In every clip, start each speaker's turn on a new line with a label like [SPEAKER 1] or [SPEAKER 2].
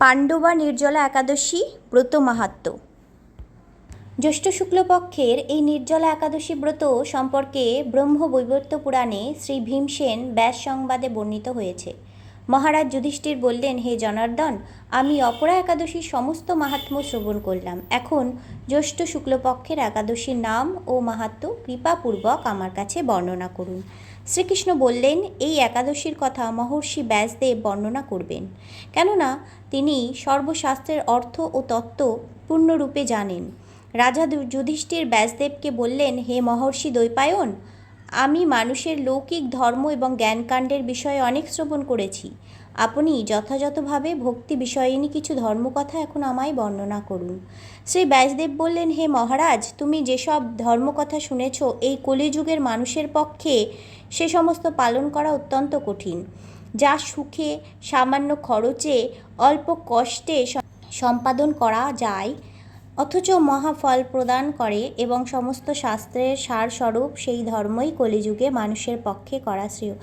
[SPEAKER 1] পাণ্ডবা নির্জলা একাদশী ব্রত মাহাত্ম্য। জ্যৈষ্ঠ শুক্লপক্ষের এই নির্জলা একাদশী ব্রত সম্পর্কে ব্রহ্মবৈবর্ত পুরাণে শ্রী ভীমসেন ব্যাস সংবাদে বর্ণিত হয়েছে। মহারাজ যুধিষ্ঠির বললেন, হে জনার্দন, আমি অপরা একাদশীর সমস্ত মাহাত্ম্য শ্রবণ করলাম। এখন জ্যৈষ্ঠ শুক্লপক্ষের একাদশীর নাম ও মাহাত্ম্য কৃপাপূর্বক আমার কাছে বর্ণনা করুন। শ্রীকৃষ্ণ বললেন, এই একাদশীর কথা মহর্ষি ব্যাসদেব বর্ণনা করবেন, কেননা তিনি সর্বশাস্ত্রের অর্থ ও তত্ত্ব পূর্ণরূপে জানেন। রাজা যুধিষ্ঠির ব্যাসদেবকে বললেন, হে মহর্ষি দ্বৈপায়ন, আমি মানুষের লৌকিক ধর্ম এবং জ্ঞানকাণ্ডের বিষয়ে অনেক শ্রবণ করেছি। আপনি যথাযথভাবে ভক্তি বিষয়িনী কিছু ধর্মকথা এখন আমায় বর্ণনা করুন। শ্রী ব্যাসদেব বললেন, হে মহারাজ, তুমি যেসব ধর্মকথা শুনেছ, এই কলিযুগের মানুষের পক্ষে সে সমস্ত পালন করা অত্যন্ত কঠিন। যা সুখে, সামান্য খরচে, অল্প কষ্টে সম্পাদন করা যায়, অথচ মহাফল প্রদান করে এবং সমস্ত শাস্ত্রের সারস্বরূপ, সেই ধর্মই কলিযুগে মানুষের পক্ষে করা শ্রেয়।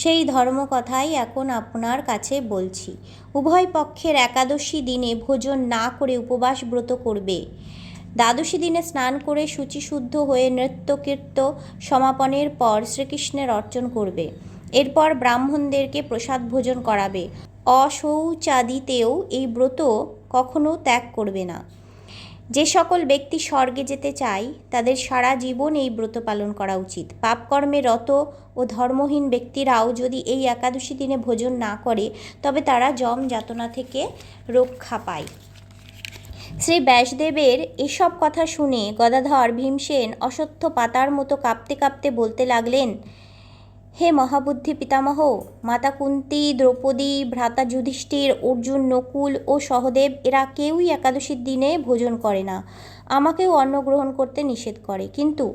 [SPEAKER 1] সেই ধর্মকথাই এখন আপনার কাছে বলছি। উভয় পক্ষের একাদশী দিনে ভোজন না করে উপবাস ব্রত করবে। দ্বাদশী দিনে স্নান করে শুচিশুদ্ধ হয়ে নৃত্যকীর্ত সমাপনের পর শ্রীকৃষ্ণের অর্চন করবে। এরপর ব্রাহ্মণদেরকে প্রসাদ ভোজন করাবে। অশৌচাদিতেও এই ব্রত কখনো ত্যাগ করবে না। যে সকল ব্যক্তি স্বর্গে যেতে চায়, তাদের সারা জীবন এই ব্রত পালন করা উচিত। পাপকর্মে রত ও ধর্মহীন ব্যক্তিরাও যদি এই একাদশী দিনে ভোজন না করে, তবে তারা যম যাতনা থেকে রক্ষা পায়। শ্রী ব্যাসদেবের এসব কথা শুনে গদাধর ভীমসেন অশ্বত্থ পাতার মতো কাঁপতে কাঁপতে বলতে লাগলেন, হে মহাবুদ্ধি পিতামহ, মাতা কুন্তী, দ্রৌপদী, ভ্রাতা যুধিষ্ঠির, অর্জুন, নকুল ও সহদেব এরা কেউই একাদশীর দিনে ভোজন করে না। আমাকেও অন্ন গ্রহণ করতে নিষেধ করে, কিন্তু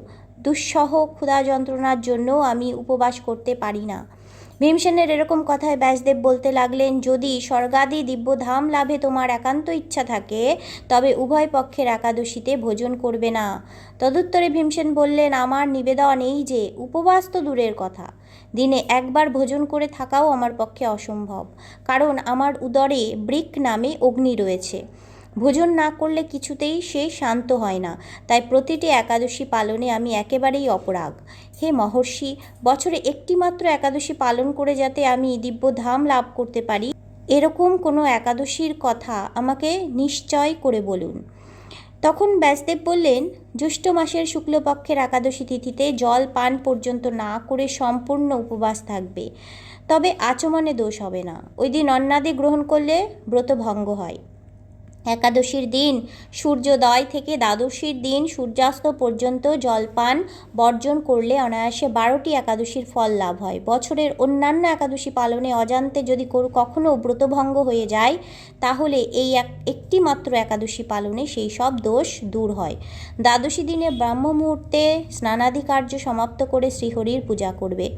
[SPEAKER 1] দুঃসহ ক্ষুধা যন্ত্রণার জন্য আমি উপবাস করতে পারি না। ভীমসেনের এরকম কথায় ব্যাসদেব বলতে লাগলেন, যদি স্বর্গাদি দিব্যধাম লাভে তোমার একান্ত ইচ্ছা থাকে, তবে উভয় পক্ষের একাদশীতে ভোজন করবে না। তদুত্তরে ভীমসেন বললেন, আমার নিবেদন এই যে, উপবাস তো দূরের কথা, দিনে একবার ভোজন করে থাকাও আমার পক্ষে অসম্ভব, কারণ আমার উদরে বৃক নামে অগ্নি রয়েছে। ভোজন না করলে কিছুতেই সে শান্ত হয় না। তাই প্রতিটি একাদশী পালনে আমি একেবারেই অপরাগ। হে মহর্ষি, বছরে একটি মাত্র একাদশী পালন করে যাতে আমি দিব্যধাম লাভ করতে পারি, এরকম কোনো একাদশীর কথা আমাকে নিশ্চয় করে বলুন। তখন ব্যাসদেব বললেন, জ্যৈষ্ঠ মাসের শুক্লপক্ষের একাদশী তিথিতে জল পান পর্যন্ত না করে সম্পূর্ণ উপবাস থাকবে, তবে আচমনে দোষ হবে না। ওই দিন অন্নাদি গ্রহণ করলে ব্রত ভঙ্গ হয়। একাদশীর দিন সূর্যোদয় থেকে দ্বাদশীর দিন সূর্যাস্ত পর্যন্ত জলপান বর্জন করলে অনায়াসে 12টি একাদশীর ফল লাভ হয়। বছরের অন্যান্য একাদশী পালনে অজান্তে যদি কখনো ব্রতভঙ্গ হয়ে যায়, তাহলে এই একটি মাত্র একাদশী পালনে সেই সব দোষ দূর হয়। দ্বাদশী দিনে ব্রাহ্ম মুহূর্তে স্নানাদি কার্য সমাপ্ত করে শ্রীহরির পূজা করবে।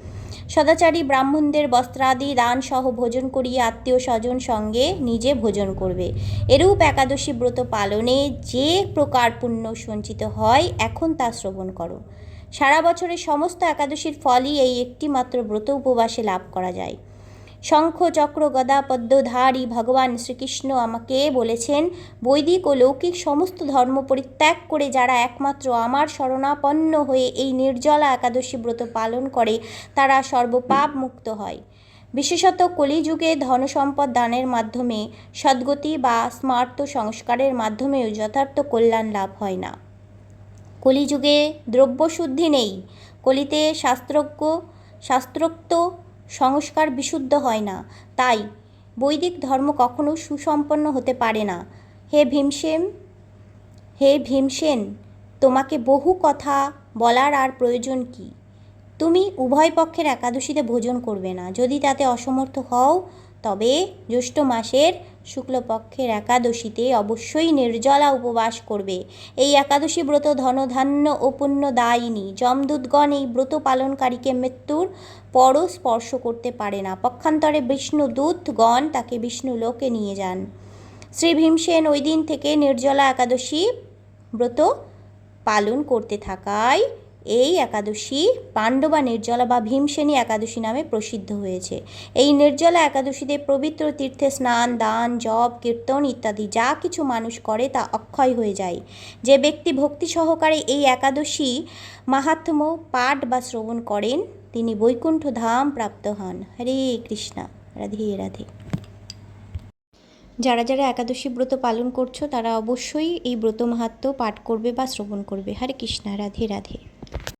[SPEAKER 1] সদাচারী ব্রাহ্মণদের বস্ত্রাদি দান সহ ভোজন করিয়ে আত্মীয় স্বজন সঙ্গে নিজে ভোজন করবে। এরূপ একাদশী ব্রত পালনে যে প্রকার পুণ্য সঞ্চিত হয়, এখন তা শ্রবণ করো। সারা বছরের সমস্ত একাদশীর ফলই এই একটি মাত্র ব্রত উপবাসে লাভ করা যায়। শঙ্খ চক্র গদা পদ্মধারী ভগবান শ্রীকৃষ্ণ আমাকে বলেছেন, বৈদিক ও লৌকিক সমস্ত ধর্ম পরিত্যাগ করে যারা একমাত্র আমার শরণাপন্ন হয়ে এই নির্জলা একাদশী ব্রত পালন করে, তারা সর্বপাপ মুক্ত হয়। বিশেষত কলিযুগে ধনসম্পদ দানের মাধ্যমে, সদ্গতি বা স্মার্ত সংস্কারের মাধ্যমেও যথার্থ কল্যাণ লাভ হয় না। কলিযুগে দ্রব্যশুদ্ধি নেই। কলিতে শাস্ত্রোক্ত সংস্কার বিশুদ্ধ হয় না। তাই বৈদিক ধর্ম কখনো সুসম্পন্ন হতে পারে না। হে ভীমসেন, তোমাকে বহু কথা বলার আর প্রয়োজন কি? তুমি উভয় পক্ষের একাদশীতে ভোজন করবে না। যদি তাতে অসমর্থ হও, তবে জ্যৈষ্ঠ মাসের শুক্লপক্ষের একাদশীতে অবশ্যই নির্জলা উপবাস করবে। এই একাদশী ব্রত ধনধান্য ও পুণ্যদায়িনী। যমদূতগণ এই ব্রত পালনকারীকে মৃত্যুর পরও স্পর্শ করতে পারে না। পক্ষান্তরে বিষ্ণুদূতগণ তাকে বিষ্ণুলোকে নিয়ে যান। শ্রী ভীমসেন ওই দিন থেকে নির্জলা একাদশী ব্রত পালন করতে থাকায় এই একাদশী পাণ্ডবা নির্জলা বা ভীমসেনী একাদশী নামে প্রসিদ্ধ হয়েছে। এই নির্জলা একাদশীতে পবিত্র তীর্থে স্নান, দান, জপ, কীর্তন ইত্যাদি যা কিছু মানুষ করে তা অক্ষয় হয়ে যায়। যে ব্যক্তি ভক্তি সহকারে এই একাদশী মাহাত্ম্য পাঠ বা শ্রবণ করেন তিনি বৈকুণ্ঠ ধাম প্রাপ্ত হন। হরে কৃষ্ণা, রাধে রাধে। যারা যারা একাদশী ব্রত পালন করছো তারা অবশ্যই এই ব্রত মাহাত্ম্য পাঠ করবে বা শ্রবণ করবে। হরে কৃষ্ণা, রাধে রাধে।